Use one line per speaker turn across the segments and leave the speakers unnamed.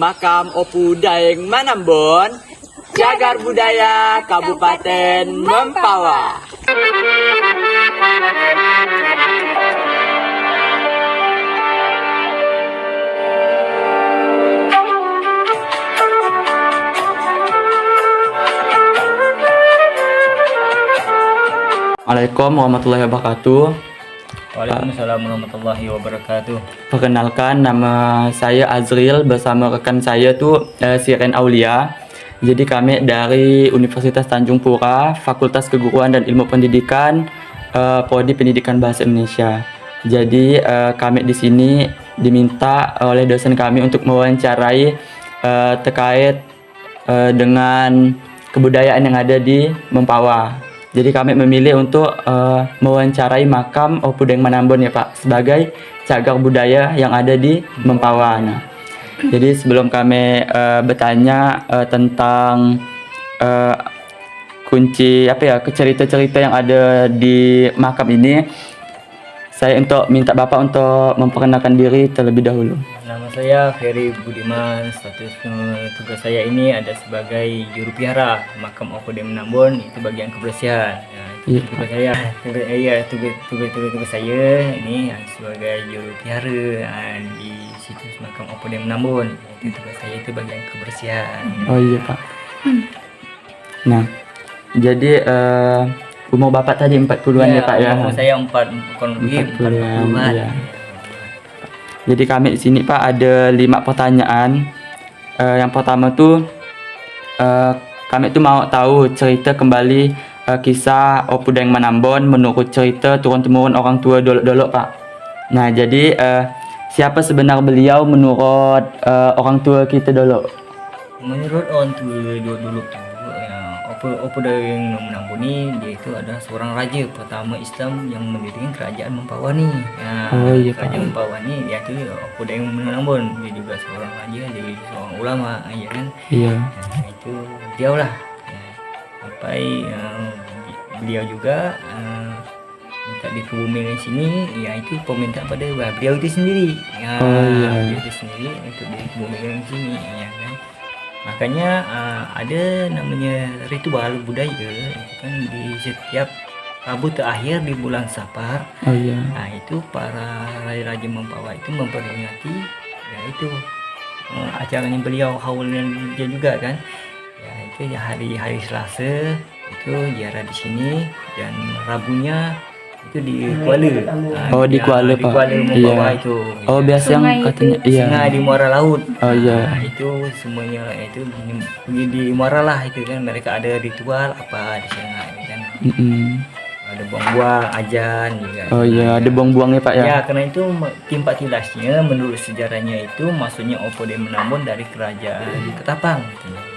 Makam Opu Daeng Manambon, Cagar Budaya Kabupaten Mempawah.
Assalamualaikum warahmatullahi wabarakatuh.
Waalaikumsalam warahmatullahi wabarakatuh.
Perkenalkan, nama saya Azril bersama rekan saya tuh Siren Aulia. Jadi kami dari Universitas Tanjung Pura, Fakultas Keguruan dan Ilmu Pendidikan, Prodi Pendidikan Bahasa Indonesia. Jadi kami di sini diminta oleh dosen kami untuk mewawancarai terkait dengan kebudayaan yang ada di Mempawah. Jadi kami memilih untuk mewawancarai makam Opu Daeng Manambon ya Pak, sebagai cagar budaya yang ada di Mempawah. Nah, jadi sebelum kami bertanya tentang kunci cerita-cerita yang ada di makam ini, saya minta Bapak untuk memperkenalkan diri terlebih dahulu.
Nama saya Ferry Budiman. Status tugas saya ini ada sebagai juru pelihara makam Opu Daeng Manambon, itu bagian kebersihan.
Iya.
Tugas saya, tugas saya ini sebagai juru pelihara di situs makam Opu Daeng Manambon. Itu tugas saya itu bagian kebersihan.
Oh iya Pak. Nah, jadi umur Bapak tadi 40-an ya Pak ya?
Umur saya 40-an.
Iya. Jadi kami di sini Pak ada 5 pertanyaan. Yang pertama tuh kami tuh mau tahu cerita kembali kisah Opu Daeng Manambon menurut cerita turun-temurun orang tua dulu Pak. Nah, jadi siapa sebenarnya beliau menurut orang tua kita dulu?
Menurut orang tua dulu tuh Opu Daeng Manambon ini dia itu adalah seorang raja pertama Islam yang mendirikan kerajaan Mempawah nih.
Oh iya Pak.
Kerajaan Mempawah nih yaitu Opu Daeng Manambon. Dia juga seorang raja, jadi seorang ulama, ya kan?
Iya.
Nah, itu dia lah. Sampai beliau juga minta dikebumikan sini, yaitu peminta pada beliau itu sendiri.
Oh iya.
Beliau itu sendiri untuk dikebumikan sini, ya kan? Makanya ada namanya ritual budaya itu kan di setiap Rabu terakhir di bulan Safar.
Oh iya.
Nah, itu para raja Mempawah itu memperingati yaitu acaranya beliau haulnya dia juga kan. Ya, itu ya hari Selasa itu ziarah di sini, dan Rabunya itu di Kuala.
Oh, di Kuala Pak.
Kuala Mempawah
Iya.
itu.
Oh, biasa yang katanya iya.
Sungai di muara laut.
Oh iya.
Nah, itu semuanya itu di muara lah itu kan, mereka ada ritual apa di sana kan. Ada buang-buang ajan juga.
Oh iya, ada buang-buangnya Pak ya.
Ya, karena itu timpak tilasnya menurut sejarahnya itu maksudnya Opu Daeng Manambon dari kerajaan Ketapang.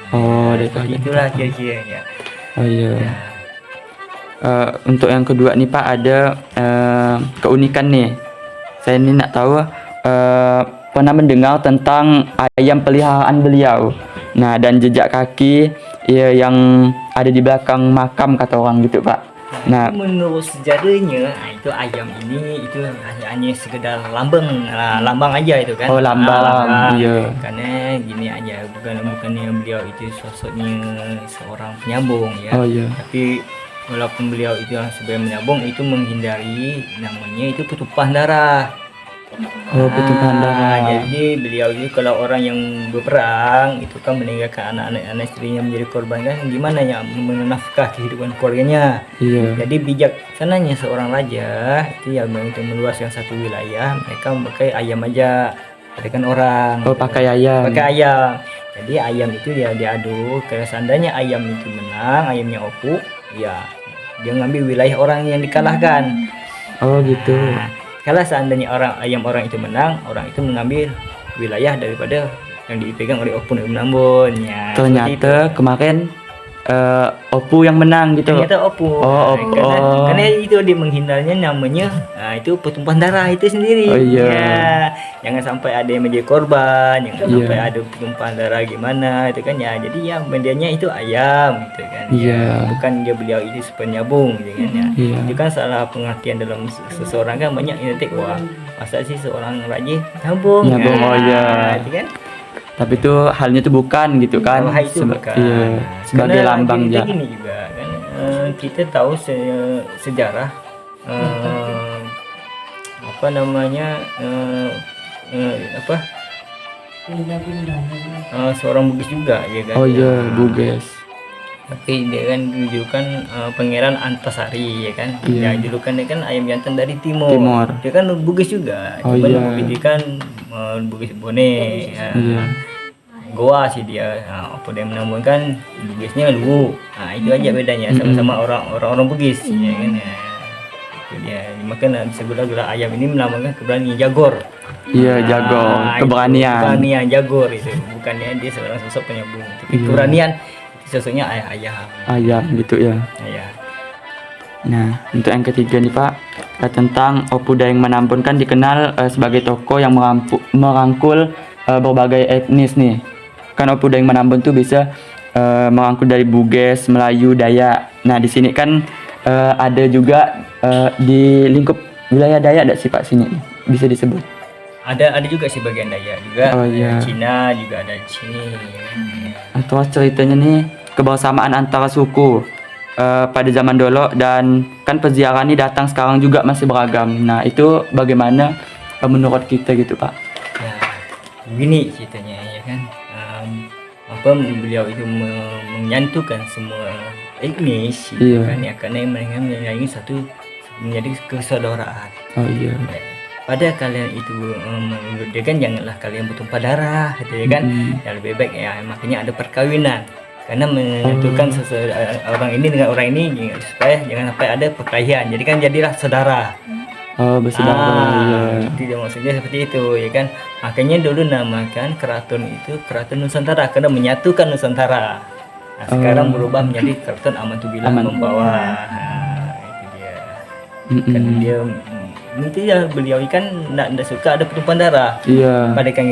Oh, dari
Seperti
kerajaan
itulah
Ketapang.
kira-kira ya.
Oh iya.
Ya.
Untuk yang kedua nih Pak, ada keunikan nih. Saya ini nak tahu pernah mendengar tentang ayam peliharaan beliau. Nah, dan jejak kaki ya, yang ada di belakang makam kata orang gitu Pak. Nah,
Menurut sejarahnya itu ayam ini itu hanya sekedar lambang aja itu kan.
Oh, lambang. Iya.
Karena gini aja, bukannya beliau itu sosoknya seorang penyambung ya.
Oh iya.
Tapi walaupun beliau itu sebagai penyambung, itu menghindari namanya itu pertumpahan darah.
Oh, pertumpahan darah.
Jadi beliau itu kalau orang yang berperang itu kan meninggalkan anak istrinya menjadi korban, kan gimana ya menafkah kehidupan keluarganya.
Iya.
Jadi bijaksananya seorang raja itu ya untuk meluaskan satu wilayah, mereka memakai ayam aja, kan orang.
Oh, pakai ayam.
Pakai ayam. Jadi ayam itu dia diadu. Kalau seandainya ayam itu menang, ayamnya Opu, ya dia ngambil wilayah orang yang dikalahkan.
Oh gitu.
Nah, kalau seandainya ayam orang itu menang, orang itu mengambil wilayah daripada yang dipegang oleh Opu Daeng Manambon. Ya,
Ternyata kemarin Opu yang menang gitu.
ternyata Opu.
Oh, Opu.
Karena itu dia menghindarnya namanya itu pertumpahan darah itu sendiri.
Oh, iya.
Ya, jangan sampai ada yang menjadi korban, jangan
Iya.
sampai ada pertumpahan darah gimana itu kan ya. Jadi yang medianya itu ayam gitu kan.
Iya.
Ya, bukan dia beliau itu penyambung gitu kan ya.
Iya.
Itu kan salah pengertian dalam seseorang kan banyak yang wah masa sih seorang raja nyambung.
Nyambung, oh iya.
Itu kan.
Tapi itu halnya itu bukan gitu kan.
Bahwa itu bukan.
Iya, sebagai
Karena
lambang
kita
ya.
gini juga kan, kita tahu sejarah apa namanya apa seorang Bugis juga ya kan.
Oh iya, Buges.
Tapi dia kan julukan Pangeran Antasari ya kan.
Iya.
Ya, julukan dia kan ayam jantan dari timur.
Timur.
Dia kan Bugis juga.
Oh,
Cuman
iya.
dia kan Bugis Bone. Ya.
Iya.
Goa sih dia. Nah, apa dia menambahkan Bugisnya Luwu. Nah, itu aja bedanya, sama-sama orang Bugis ya kan. Ya. Itu dia. Makanya bisa gula ayam ini melambangkan keberanian Jagor.
Iya, jago,
Itu,
keberanian.
keberanian Jagor itu. Bukannya dia seorang sosok penyambung, tapi keberanian itu sosoknya ayam.
Ayam gitu ya.
Ya.
Nah, untuk yang ketiga nih Pak, tentang Opu Dayeng Manampun kan dikenal sebagai tokoh yang merangkul berbagai etnis nih. Kan Opu Dayeng Manampun tuh bisa merangkul dari Buges, Melayu, Dayak. Nah, di sini kan ada juga di lingkup wilayah Dayak ada sih Pak sini, bisa disebut.
Ada juga sih bagian Dayak juga.
Oh, iya.
Cina juga ada di sini.
Atau ceritanya nih kebersamaan antara suku pada zaman dulu, dan kan peziarah ini datang sekarang juga masih beragam. Nah, itu bagaimana menurut kita gitu Pak?
Ya, begini ceritanya ya kan. Apa beliau itu menyatukan semua etnis
Iya.
kan ya, karena mereka menjadi satu, menjadi kesaudaraan.
Oh iya.
Ya, pada kalian itu menurut dia kan janganlah kalian bertumpah darah gitu ya kan. Ya lebih baik ya, makanya ada perkawinan, karena menyatukan orang ini dengan orang ini supaya jangan sampai ada perkelahian, jadi kan jadilah saudara.
Oh, bersaudara. Iya.
Itu dia maksudnya seperti itu ya kan. Makanya dulu namakan keraton itu Keraton Nusantara karena menyatukan Nusantara. Nah, sekarang berubah menjadi Keraton Amantubilah Mempawah. Nah, itu dia. Kan dia itu ya, beliau kan tidak suka ada pertumpahan darah.
Iya.
Pada kan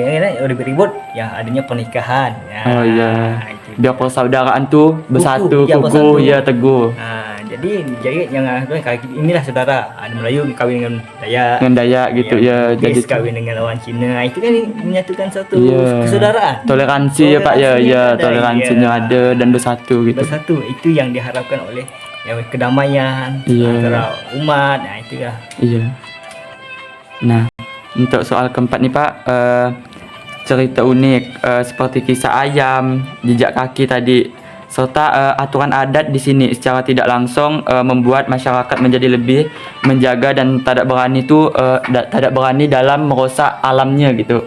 ribut-ribut ya adanya pernikahan. Ya,
Oh iya.
itu.
Biar persaudaraan tuh bersatu,
Ya, bersatu.
kukuh, ya teguh.
Nah, jadi jangan inilah saudara. Ada Melayu kawin dengan Dayak.
Dengan Dayak gitu ya.
Jadi
Jadi
kawin dengan lawan Cina, itu kan menyatukan satu
Iya.
kesaudaraan.
toleransi ya Pak ya,
Toleransinya
ya
ada,
toleransinya
iya.
ada dan bersatu gitu.
Bersatu itu yang diharapkan oleh ya, kedamaian
Iya.
antara umat. Nah, itu ya.
Iya. Nah, untuk soal keempat nih Pak, cerita unik seperti kisah ayam, jejak kaki tadi, serta aturan adat di sini secara tidak langsung membuat masyarakat menjadi lebih menjaga dan tidak berani dalam merusak alamnya gitu.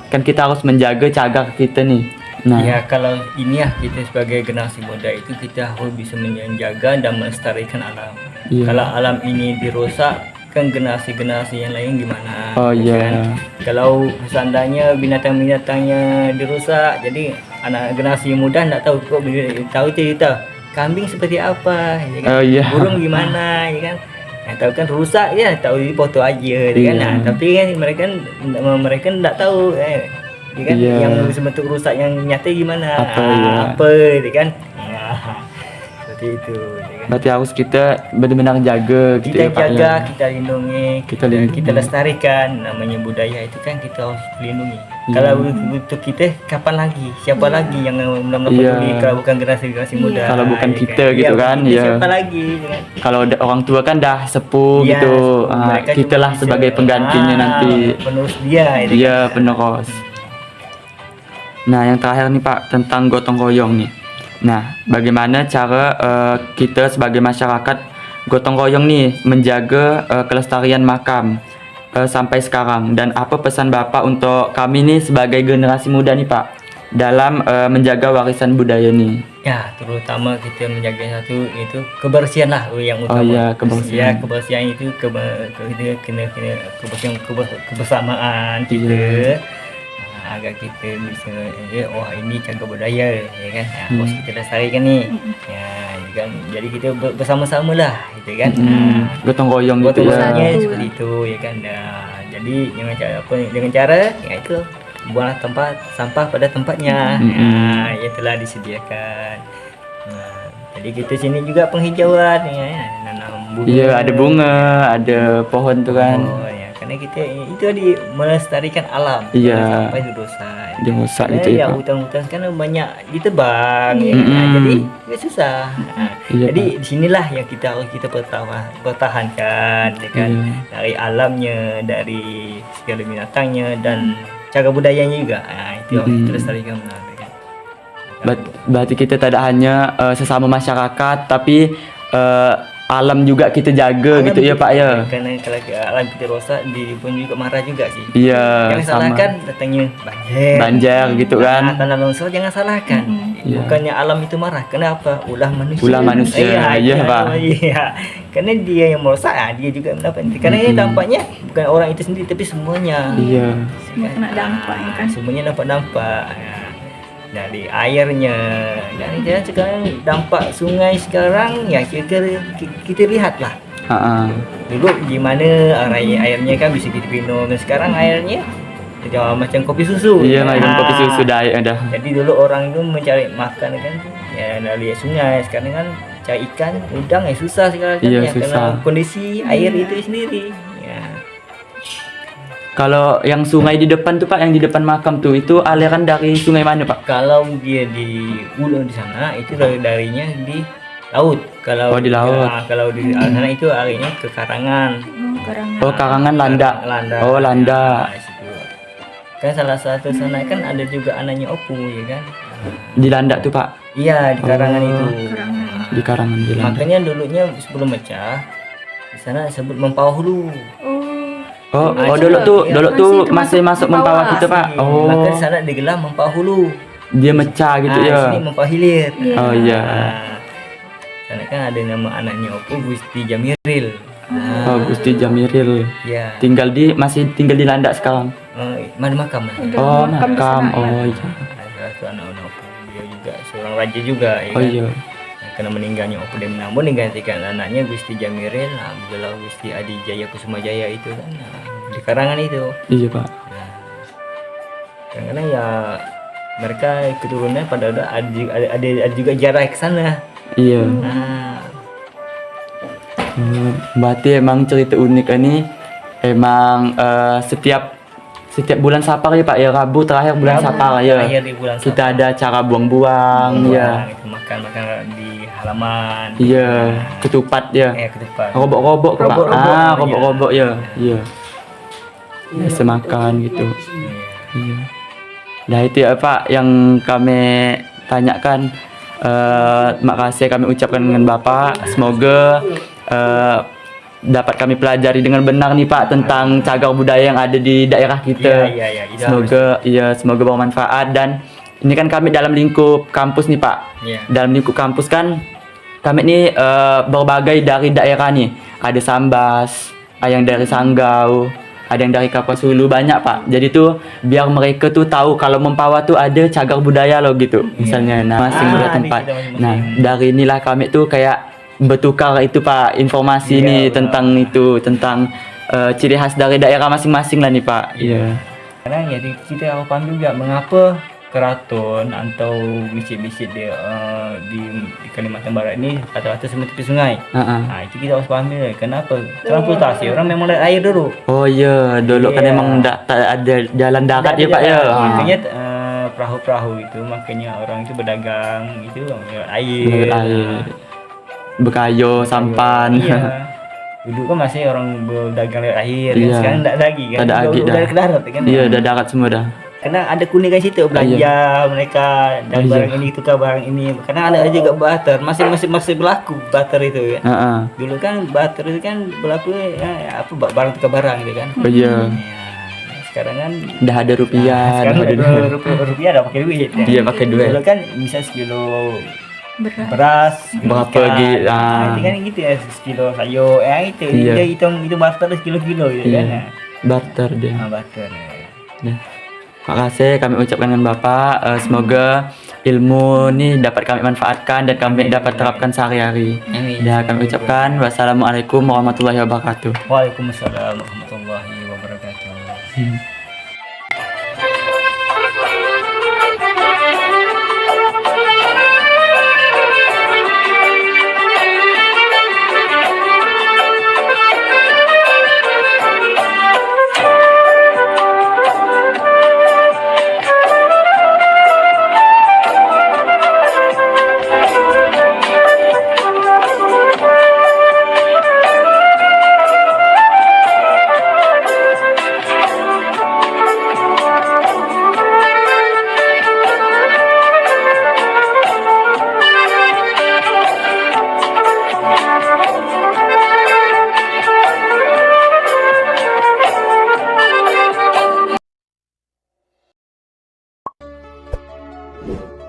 Kan kita harus menjaga cagar kita nih. Nah,
Ya, kalau ini ya kita sebagai generasi muda itu kita harus bisa menjaga dan melestarikan alam.
Iya.
Kalau alam ini dirusak, kan generasi-generasi yang lain gimana?
Oh, iya.
Kan? Kalau seandainya binatang-binatangnya dirusak, jadi anak generasi muda nggak tahu kok, tahu cerita kambing seperti apa, ya kan?
Oh, iya.
Burung gimana, ya kan? Yang tahu kan rusak ya, tahu di foto aja, ya kan?
Iya.
Nah, tapi kan mereka nggak tahu, ya kan?
Iya.
Yang sebentuk rusak yang nyata gimana?
Apa, iya.
Apa, ya kan? Ya, seperti itu. Ya kan?
berarti harus kita benar-benar jaga gitu
Kita
ya Pak
jaga,
ya.
kita lindungi,
Kita lindungi.
kita lestarikan. Namanya budaya itu kan kita harus lindungi.
Iya.
Kalau untuk kita, kapan lagi? Siapa lagi yang benar-benar
Iya.
peduli kalau bukan generasi muda?
Kalau bukan
ya
kita
kan?
gitu
Iya,
kan,
kita
iya.
Siapa lagi? Ya kan?
Kalau orang tua kan dah sepuh
Iya,
gitu,
mereka
kita
cuma
lah
bisa,
sebagai penggantinya nanti.
penerus dia. itu
Iya,
kan.
penerus. Nah, yang terakhir nih Pak, tentang gotong royong nih. Nah, bagaimana cara kita sebagai masyarakat gotong royong nih menjaga kelestarian makam sampai sekarang, dan apa pesan Bapak untuk kami nih sebagai generasi muda nih Pak dalam menjaga warisan budaya nih?
Ya, terutama kita menjaga satu itu kebersihan lah yang utama.
Oh iya, kebersihan.
Ya, kebersihan itu kita kena kebersihan kebersamaan kita. Nah, agar kita bisa oh ini cagar budaya ya kan. Nah, harus kita lestarikan nih. Ya, kan. Jadi kita bersama-sama lah gitu kan.
Gotong royong gitu
Gotong
ya.
royongnya seperti itu ya kan. Nah, jadi dengan cara ya itu buanglah sampah pada tempatnya. Nah, yang telah disediakan. Nah, jadi kita sini juga penghijauan ya, nanam bunga.
Iya, ada bunga, ada pohon tuh kan.
Oh ya, karena kita itu melestarikan alam.
Iya.
Jangan sampai rusak.
dia rusak
Karena
gitu
ya
ya Pak.
hutan-hutan sekarang banyak ditebang, ya,
Mm-mm.
jadi ya susah. Nah,
Iya,
jadi disinilah yang kita harus kita pertahankan, ya kan,
Iya.
dari alamnya, dari segala binatangnya dan cara budayanya juga. Nah, itu harus
Mm-mm.
kita lestarikan benar, ya kan.
Berarti kita tidak hanya sesama masyarakat tapi alam juga kita jaga
Alam
gitu ya
kita
Pak ya.
jaga, karena kalau alam kita rosak, diri pun juga marah juga sih.
Iya,
Jangan
sama.
salahkan datangnya banjir.
Banjir gitu
Nah,
kan.
tanah longsor jangan salahkan.
Iya.
Bukannya alam itu marah. Kenapa? Ulah manusia.
Ulah manusia, iya, Pak.
Iya. Karena dia yang merusak, dia juga mendapat. Karena ini dampaknya bukan orang itu sendiri tapi semuanya.
Iya.
Semua kena dampak, ya kan?
Semuanya dapat dampak. Nah, dari airnya, dari jalan sekarang dampak sungai sekarang ya kita lihatlah. Dulu gimana airnya kan bisa kita minum, dan sekarang airnya macam kopi susu.
Iya, macam kopi susu dah ada.
Jadi dulu orang itu mencari makan kan ya dari sungai, sekarang kan cari ikan udang ya susah sekarang kan,
Iya,
ya, karena
susah.
kondisi air itu sendiri ya.
Kalau yang sungai di depan tuh Pak, yang di depan makam tuh itu aliran dari sungai mana Pak?
Kalau dia di ulu di sana itu darinya di laut. Kalau
Oh, di laut.
kalau di sana itu airnya ke Karangan.
Karangan.
Oh, Karangan Landa.
Landa.
Oh, Landa.
Nah, situ. Kan salah satu sana kan ada juga anaknya Opu ya kan.
Di Landa tuh Pak.
Iya, di Karangan
Oh.
itu.
Karangan.
Di Karangan di Landa.
Makanya dulunya sebelum pecah di sana disebut Mempawah Hulu.
Oh,
Ah,
dulu
iya.
tuh
Iya,
dulu tuh
masih
masih masuk Mempawah gitu Pak. Oh.
Maka di sana digelar Mempawah Hulu.
Dia mecah gitu
Nah, di
ya.
sini Mempawah Hilir.
Oh iya.
Nah, sana kan ada nama anaknya Opu, Gusti Jamiril. Nah,
Oh, Gusti Jamiril.
ya.
Masih tinggal di Landa sekarang.
Mana makam lah.
Udah
Oh,
makam di
makam.
sana, ya.
Oh iya.
Ada satu anak Opu, dia juga seorang raja juga ya
Oh
kan?
iya.
Karena meninggalnya Opu dan Menambun digantikan anaknya Gusti Jamiril, nah beliau Gusti Adi Jaya Kusuma Jaya itu kan, nah, di Karangan itu.
Iya Pak.
Nah, karena ya mereka keturunan pada ada juga jarak ke sana.
Iya.
Nah,
Berarti emang cerita unik ini emang setiap bulan Sapar ya Pak ya, Rabu terakhir bulan Sapar ya.
terakhir di bulan
Kita ada cara buang-buang ya.
itu makan di halaman.
Iya, ketupat ya.
Ketupat.
Robok-robok Pak.
Robok-robok, iya.
Robok-robok ya. Iya. Bisa makan gitu.
Iya.
Iya. Nah itu ya Pak yang kami tanyakan. Makasih kami ucapkan dengan Bapak. Semoga dapat kami pelajari dengan benar nih Pak tentang cagar budaya yang ada di daerah kita.
Iya, itu
Semoga bermanfaat. Dan ini kan kami dalam lingkup kampus nih Pak.
Iya.
Dalam lingkup kampus kan kami ini berbagai dari daerah nih. Ada Sambas, ada yang dari Sanggau, ada yang dari Kapasulu, banyak Pak. Jadi tuh biar mereka tuh tahu kalau Mempawah tuh ada cagar budaya loh gitu. Misalnya masing
Ah,
tempat.
di situ masing-masing.
Nah, dari inilah kami tuh kayak bertukar itu Pak informasi
Iya,
nih
benar.
tentang ciri khas dari daerah masing-masing lah nih Pak. Iya.
Karena ya kita harus paham juga mengapa keraton atau masjid-masjid di Kalimantan Barat ini rata-rata semua tepi sungai.
Heeh.
Nah, itu kita harus paham juga. Kenapa? Transportasi orang memang dari air dulu.
Oh iya, dulu kan
Iya.
emang tak ada jalan darat ya Pak ya.
Makanya perahu-perahu itu makanya orang itu berdagang itu lewat air.
Lewat air. Bekayo, sampan.
Iya. Dulu kan masih orang berdagang lewat air,
Iya.
kan? Sekarang enggak lagi kan.
Tak ada lagi dah.
Udah ke darat kan.
Iya, udah darat semua dah.
Karena ada keunikan situ belanja mereka dan
Iya.
barang ini tukar barang ini. Karena ada juga barter, masih berlaku barter itu kan.
Heeh.
Dulu kan barter itu kan berlaku barang tukar barang gitu kan.
Oh iya.
Ya, sekarang kan
Dah ada rupiah,
sekarang
dah ada
rupiah udah pakai duit. Ya.
Iya, pakai duit.
Dulu kan bisa sekilo
Berat.
beras,
Berapa
ikan.
lagi,
Nah, itu kan gitu ya, sekilo sayur, itu
Iya.
dia hitung itu barter sekilo-kilo gitu kan.
Iya. Barter dia.
Nah, barter.
Nah, makasih kami ucapkan dengan Bapak. Semoga ilmu ini dapat kami manfaatkan dan kami dapat terapkan sehari-hari.
Amin.
Dan kami ucapkan wassalamualaikum warahmatullahi wabarakatuh.
Waalaikumsalam warahmatullahi wabarakatuh.
Wabarakatuh.